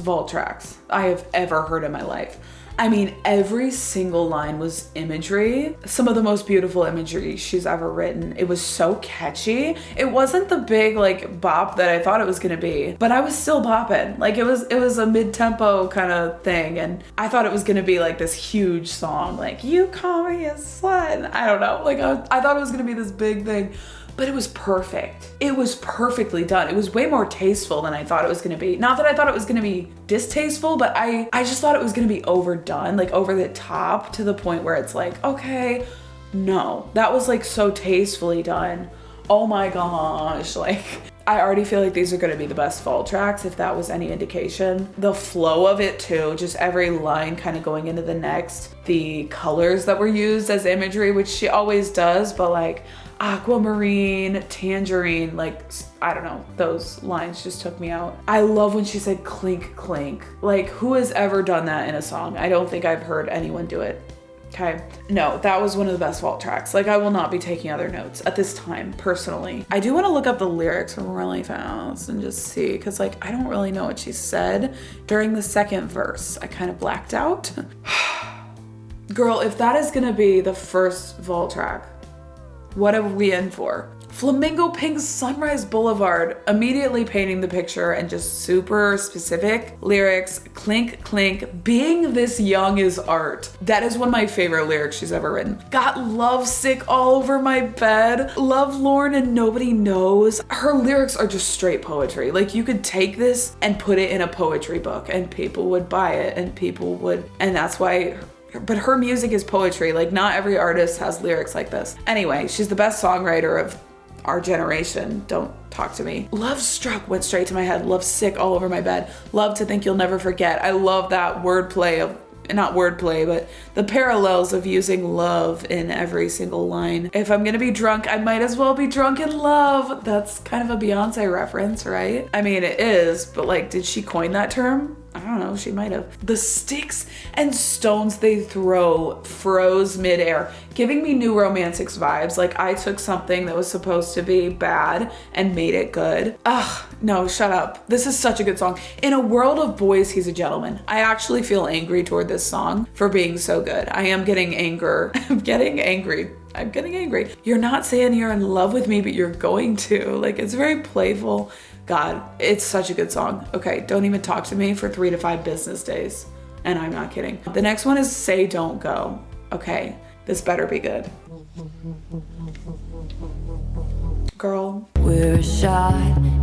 vault tracks I have ever heard in my life. I mean, every single line was imagery. Some of the most beautiful imagery she's ever written. It was so catchy. It wasn't the big like bop that I thought it was gonna be, but I was still bopping. Like it was a mid-tempo kind of thing, and I thought it was gonna be like this huge song, like you call me a slut. And I don't know, like I thought it was gonna be this big thing. But it was perfect. It was perfectly done. It was way more tasteful than I thought it was gonna be. Not that I thought it was gonna be distasteful, but I just thought it was gonna be overdone, like over the top to the point where it's like, okay, no. That was like so tastefully done. Oh my gosh, like I already feel like these are gonna be the best fall tracks if that was any indication. The flow of it too, just every line kind of going into the next. The colors that were used as imagery, which she always does, but like aquamarine, tangerine, like I don't know, those lines just took me out. I love when she said clink clink. Like who has ever done that in a song? I don't think I've heard anyone do it. Okay, no, that was one of the best vault tracks. Like I will not be taking other notes at this time, personally. I do want to look up the lyrics really fast and just see, because like I don't really know what she said during the second verse. I kind of blacked out. Girl, if that is gonna be the first vault track, what are we in for? Flamingo Pink Sunrise Boulevard, immediately painting the picture and just super specific lyrics. Clink, clink, being this young is art. That is one of my favorite lyrics she's ever written. Got love sick all over my bed, love lorn and nobody knows. Her lyrics are just straight poetry. Like you could take this and put it in a poetry book and people would buy it and that's why. But her music is poetry. Like not every artist has lyrics like this. Anyway, she's the best songwriter of our generation. Don't talk to me. Love struck went straight to my head. Love sick all over my bed. Love to think you'll never forget. I love that wordplay of, not wordplay, but the parallels of using love in every single line. If I'm gonna be drunk, I might as well be drunk in love. That's kind of a Beyonce reference, right? I mean, it is, but like, did she coin that term? I don't know, she might have. The sticks and stones they throw froze midair, giving me New Romantics vibes. Like I took something that was supposed to be bad and made it good. Ugh, no, shut up. This is such a good song. In a world of boys, he's a gentleman. I actually feel angry toward this song for being so good. I am getting anger. I'm getting angry. You're not saying you're in love with me, but you're going to. Like, it's very playful. God, it's such a good song. Okay, don't even talk to me for 3 to 5 business days. And I'm not kidding. The next one is Say Don't Go. Okay, this better be good. Girl. We're a shot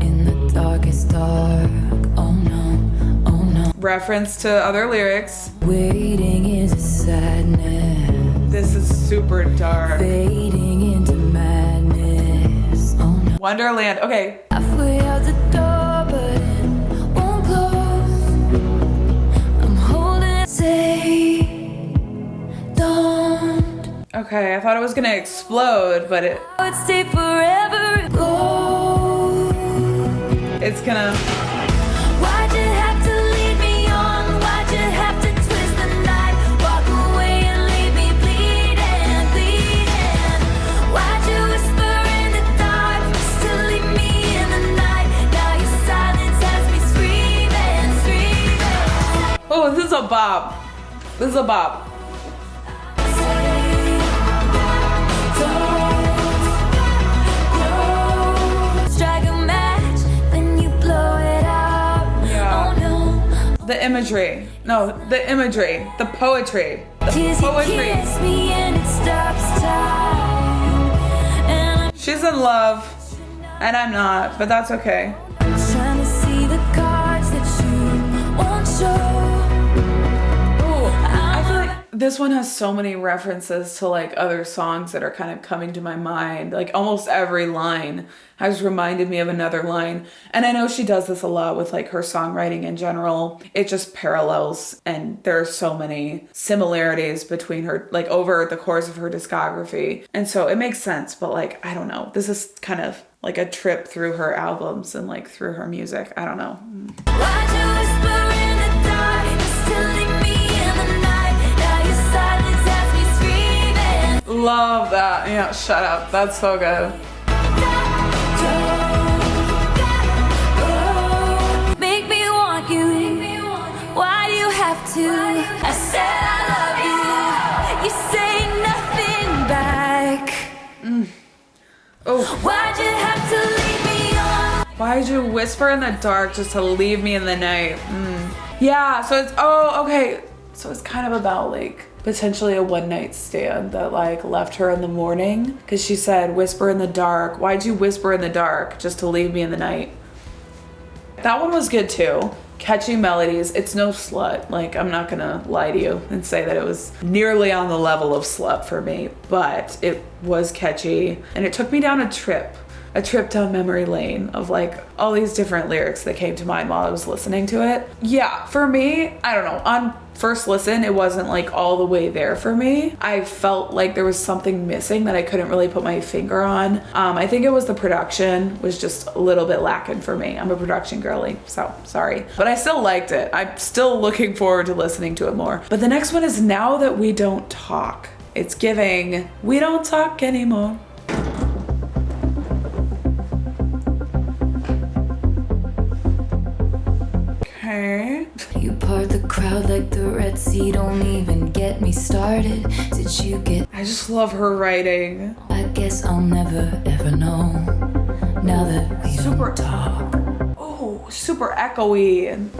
in the darkest dark. Oh no, oh no. Reference to other lyrics. Waiting is a sadness. This is super dark. Fading into madness. Oh no. Wonderland. Okay. Halfway out the door, but it won't close. I'm holding. Say, don't. Okay, I thought it was gonna explode, but I'd stay forever ago. it's gonna. Why'd you have to lead me on? Why'd you have to twist the knife? Walk away and leave me bleeding, bleeding. Why'd you whisper in the dark just to leave me in the night? Now your silence has me screaming, screaming. Oh, this is a bop. This is a bop. Strike a match, then you blow it out. Yeah. Oh no. The imagery. No, the imagery. The poetry. The Tears you poetry. kiss me and it stops time. And I'm She's in love, and I'm not, but that's okay. trying to see the cards that you won't show. I feel like this one has so many references to like other songs that are kind of coming to my mind. Like almost every line has reminded me of another line. And I know she does this a lot with like her songwriting in general. It just parallels, and there are so many similarities between her, like over the course of her discography. And so it makes sense, but like, I don't know. This is kind of like a trip through her albums and like through her music. I don't know. Why'd you whisper in the dark just to leave me in the night? Now your silence has me screaming. Love that. Yeah, shut up. That's so good. Make me want you. Why do you have to? I said I love you. You say nothing back. Oh. Why'd you have to leave me on? Why'd you whisper in the dark just to leave me in the night? Yeah, so it's, oh, okay. So it's kind of about like potentially a one night stand that like left her in the morning. Because she said, whisper in the dark. Why'd you whisper in the dark just to leave me in the night? That one was good too. Catchy melodies. It's no Slut. Like, I'm not gonna lie to you and say that it was nearly on the level of Slut for me, but it was catchy and it took me down a trip down memory lane of like all these different lyrics that came to mind while I was listening to it. Yeah, for me, I don't know, on first listen, it wasn't like all the way there for me. I felt like there was something missing that I couldn't really put my finger on. I think it was the production was just a little bit lacking for me. I'm a production girly, so sorry. But I still liked it. I'm still looking forward to listening to it more. But the next one is Now That We Don't Talk. It's giving, we don't talk anymore. Okay. You part the crowd like the Red Sea. Don't even get me started. Did you get? I just love her writing. I guess I'll never ever know. Now that we Super- don't talk. Oh, super echoey and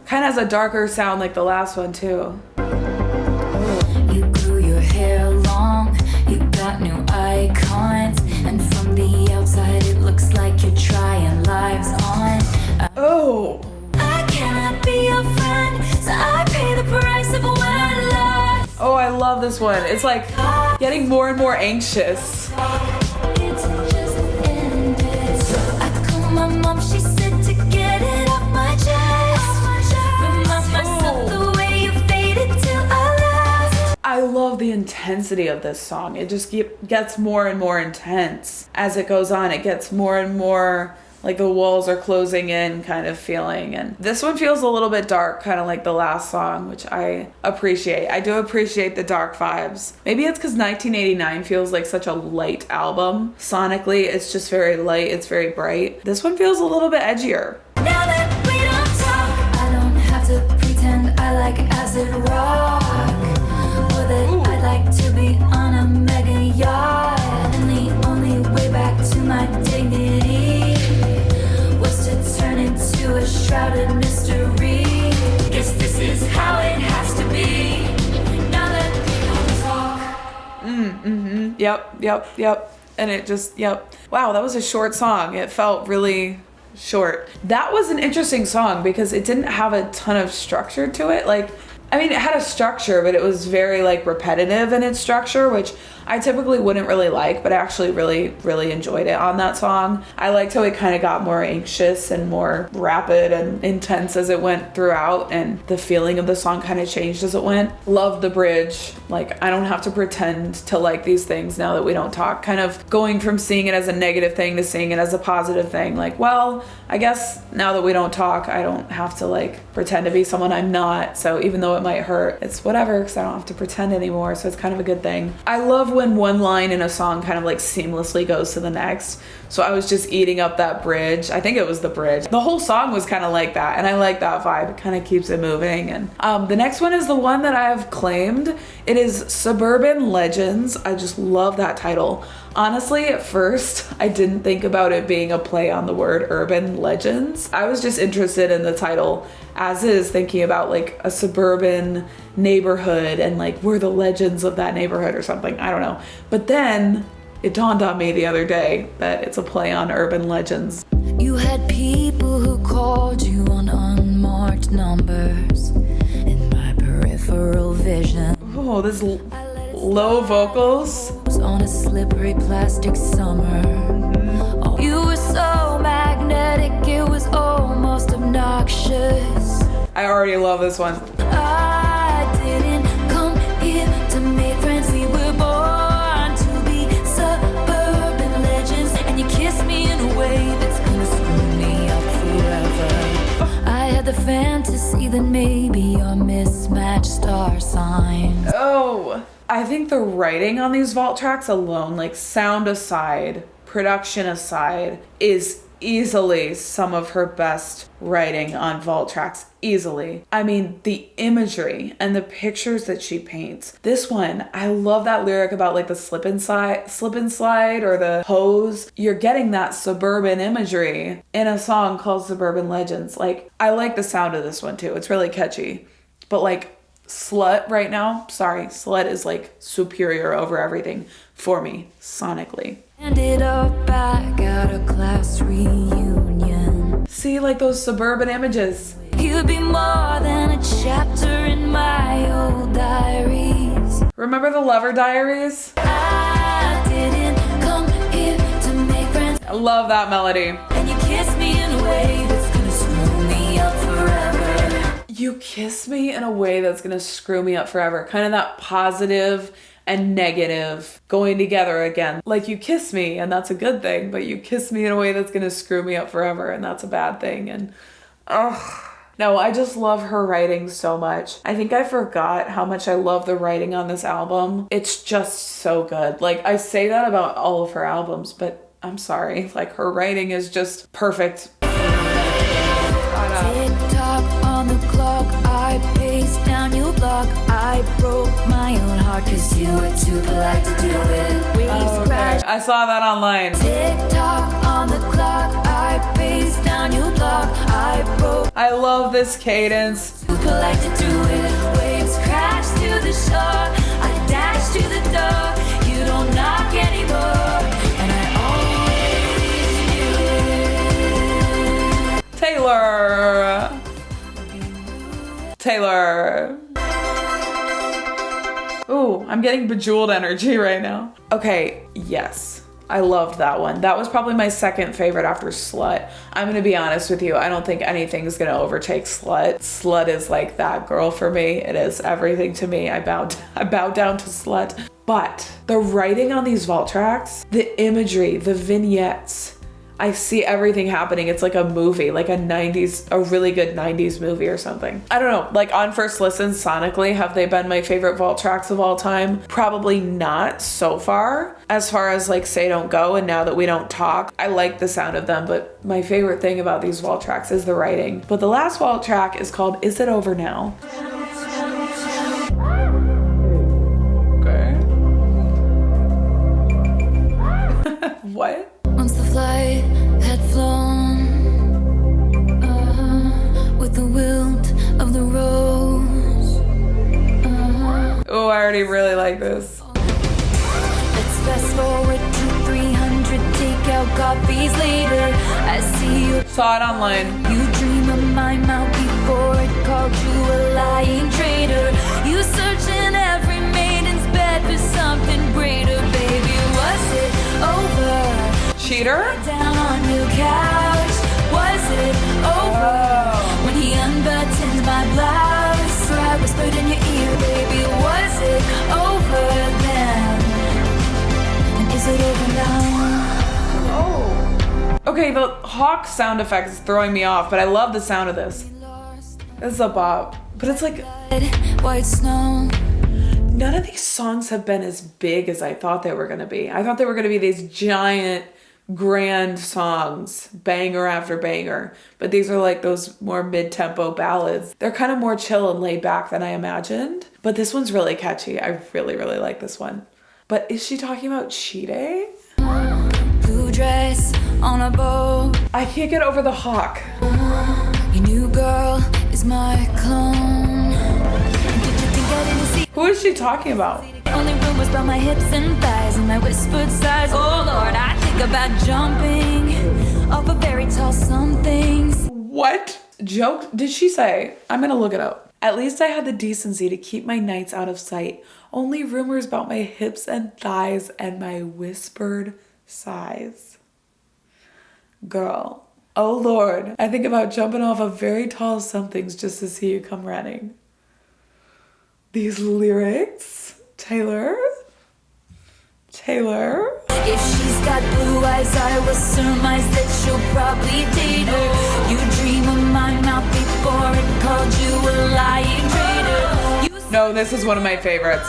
kind of has a darker sound like the last one too. You grew your hair long. You got new icons, and from the outside it looks like you're trying lives on. Oh. I cannot be your friend, so I pay the price of wedlock. Oh, I love this one. It's like getting more and more anxious. It's just ended. So I called my mom, she said to get it off my chest. Remind myself the way you faded till I last. I love the intensity of this song. It just gets more and more intense as it goes on. It gets more and more like the walls are closing in kind of feeling. And this one feels a little bit dark, kind of like the last song, which I appreciate. I do appreciate the dark vibes. Maybe it's because 1989 feels like such a light album. Sonically, it's just very light, it's very bright. This one feels a little bit edgier. Now that we don't talk, I don't have to pretend I like acid rock. Or that I'd like to be on a mega yacht. And the only way back to my dignity was to turn into a shrouded mystery. Guess this is how it has to be. Now that we don't talk. Yep. And it just, Wow, that was a short song. It felt really short. That was an interesting song because it didn't have a ton of structure to it. Like, I mean, it had a structure, but it was very like repetitive in its structure, which I typically wouldn't really like, but I actually really enjoyed it on that song. I liked how it kind of got more anxious and more rapid and intense as it went throughout, and the feeling of the song kind of changed as it went. Loved the bridge. Like, I don't have to pretend to like these things now that we don't talk. Kind of going from seeing it as a negative thing to seeing it as a positive thing. Like, well, I guess now that we don't talk, I don't have to like pretend to be someone I'm not. So even though it might hurt, it's whatever, because I don't have to pretend anymore. So it's kind of a good thing. I love when one line in a song kind of like seamlessly goes to the next. So I was just eating up that bridge. I think it was the bridge. The whole song was kind of like that, and I like that vibe. It kind of keeps it moving. And the next one is the one that I have claimed. It is Suburban Legends. I just love that title. Honestly, at first, I didn't think about it being a play on the word urban legends. I was just interested in the title as is, thinking about like a suburban neighborhood and like we're the legends of that neighborhood or something. I don't know. But then it dawned on me the other day that it's a play on urban legends. You had people who called you on unmarked numbers in my peripheral vision. Oh, this low vocals. On a slippery plastic summer. Oh, you were so magnetic, it was almost obnoxious. I already love this one. I didn't come here to make friends. We were born to be suburban legends, and you kissed me in a way that's gonna screw me up forever. I had the fantasy that maybe our mismatched star signs. Oh, I think the writing on these vault tracks alone, like sound aside, production aside, is easily some of her best writing on vault tracks. Easily. I mean, the imagery and the pictures that she paints. This one, I love that lyric about like the slip and slide or the hose. You're getting that suburban imagery in a song called Suburban Legends. Like, I like the sound of this one too. It's really catchy. But like, Slut right now, Slut is like superior over everything for me sonically. Ended up back at a class reunion. See, like those suburban images. You'd be more than a chapter in my old diaries. Remember the Lover Diaries? I didn't come here to make friends. I love that melody. And you kissed me in a way that's gonna screw me up forever. You kiss me in a way that's gonna screw me up forever. Kind of that positive and negative going together again. Like, you kiss me and that's a good thing, but you kiss me in a way that's gonna screw me up forever and that's a bad thing. And no, I just love her writing so much. I think I forgot how much I love the writing on this album. It's just so good. Like, I say that about all of her albums, but I'm sorry. Like, her writing is just perfect. Tick-tock on the clock, I paced down your block. I broke my own heart cause you were too polite to do it. Waves crash. I saw that online. Tick-tock on the clock, I paced down your block. I broke. I love this cadence. Too polite to do it. Waves crash to the shore. I dash to the door. You don't knock anymore. And I always knew it. Taylor. Ooh, I'm getting Bejeweled energy right now. Okay, yes. I loved that one. That was probably my second favorite after Slut. I'm gonna be honest with you. I don't think anything's gonna overtake Slut. Slut is like that girl for me. It is everything to me. I bow down to Slut. But the writing on these vault tracks, the imagery, the vignettes, I see everything happening. It's like a movie, like a really good 90s movie or something. I don't know, like on first listen, sonically, have they been my favorite vault tracks of all time? Probably not so far. As far as like Say Don't Go and Now That We Don't Talk, I like the sound of them, but my favorite thing about these vault tracks is the writing. But the last vault track is called Is It Over Now? Okay. What? Once the flight had flown, with the wilt of the rose. Oh, I already really like this. Let's fast forward to 300 takeout copies later. I see you. Saw it online. You dream of my mouth before it called you a lying traitor. You search in every maiden's bed for something greater, baby. Was it over? Cheater? Down on your couch. Was it over when he unbuttoned my blouse? Or I whispered in your ear, baby. Was it over then? And is it over now? Oh. Okay, the hawk sound effect is throwing me off, but I love the sound of this. This is a bop. But it's like, White snow. none of these songs have been as big as I thought they were going to be. I thought they were going to be these giant, grand songs, banger after banger. But these are like those more mid-tempo ballads. They're kind of more chill and laid back than I imagined. But this one's really catchy. I really, really like this one. But is she talking about cheating? Blue dress on a boat. I can't get over the hawk. Your new girl is my clone. Did you think I didn't see? Who is she talking about? Only rumors about my hips and thighs and my whispered sighs. Oh Lord, I think about jumping off a very tall somethings. What joke did she say? I'm gonna look it up. At least I had the decency to keep my nights out of sight. Only rumors about my hips and thighs and my whispered sighs. Girl. Oh Lord, I think about jumping off of very tall somethings just to see you come running. These lyrics, Taylor. If she's got blue eyes, I will surmise that she'll probably date her. You dream of my mouth before it called you a lying traitor. You No, this is one of my favorites.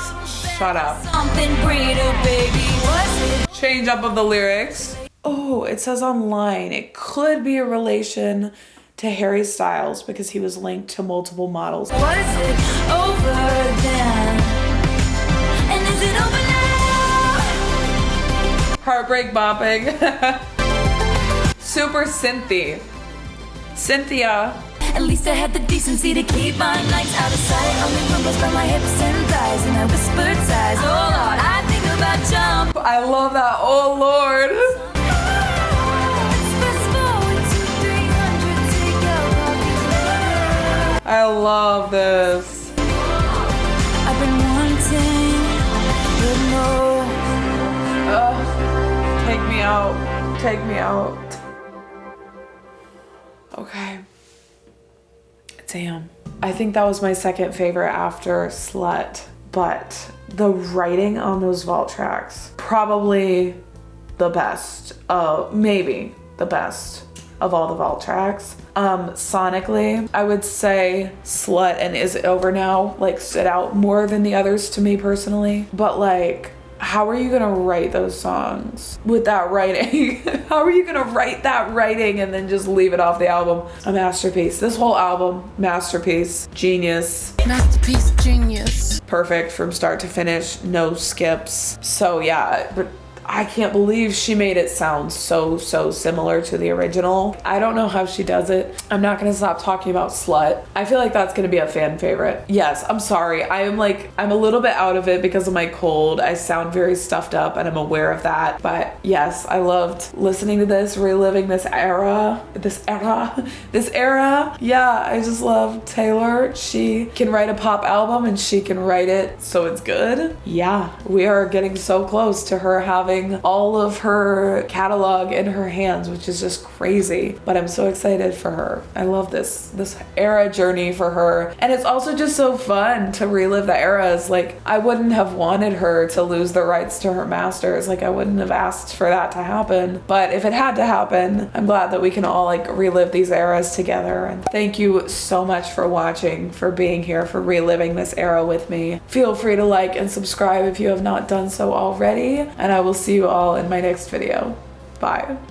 Shut up. something greater, baby. Was it? Change up of the lyrics. Oh, it says online. It could be a relation to Harry Styles because he was linked to multiple models. Was it over then? And is it over now? Heartbreak bopping. Super Cynthia. At least I had the decency to keep my nights out of sight. Only rumbles about my hips and thighs and I whispered sighs. Oh Lord, I think about jump. I love that. Oh Lord. Let's fast forward to 300 takeout coffees later. I love this. I've been wanting, but no. Take me out. Take me out. Okay. Damn. I think that was my second favorite after Slut. But the writing on those vault tracks, probably the best. Maybe the best of all the vault tracks. Sonically, I would say Slut and Is It Over Now like stood out more than the others to me personally. But like, how are you gonna write those songs with that writing? How are you gonna write that writing and then just leave it off the album? A masterpiece. This whole album, masterpiece, genius. Masterpiece, genius. Perfect from start to finish, no skips. So yeah, but I can't believe she made it sound so similar to the original. I don't know how she does it. I'm not gonna stop talking about Slut. I feel like that's gonna be a fan favorite. Yes, I'm sorry. I'm a little bit out of it because of my cold. I sound very stuffed up and I'm aware of that. But yes, I loved listening to this, reliving this era. Yeah, I just love Taylor. She can write a pop album and she can write it so it's good. Yeah, we are getting so close to her having having all of her catalog in her hands, which is just crazy. But I'm so excited for her. I love this era journey for her. And it's also just so fun to relive the eras. Like, I wouldn't have wanted her to lose the rights to her masters. Like, I wouldn't have asked for that to happen. But if it had to happen, I'm glad that we can all like relive these eras together. And thank you so much for watching, for being here, for reliving this era with me. Feel free to like and subscribe if you have not done so already. And I will see you all in my next video. Bye.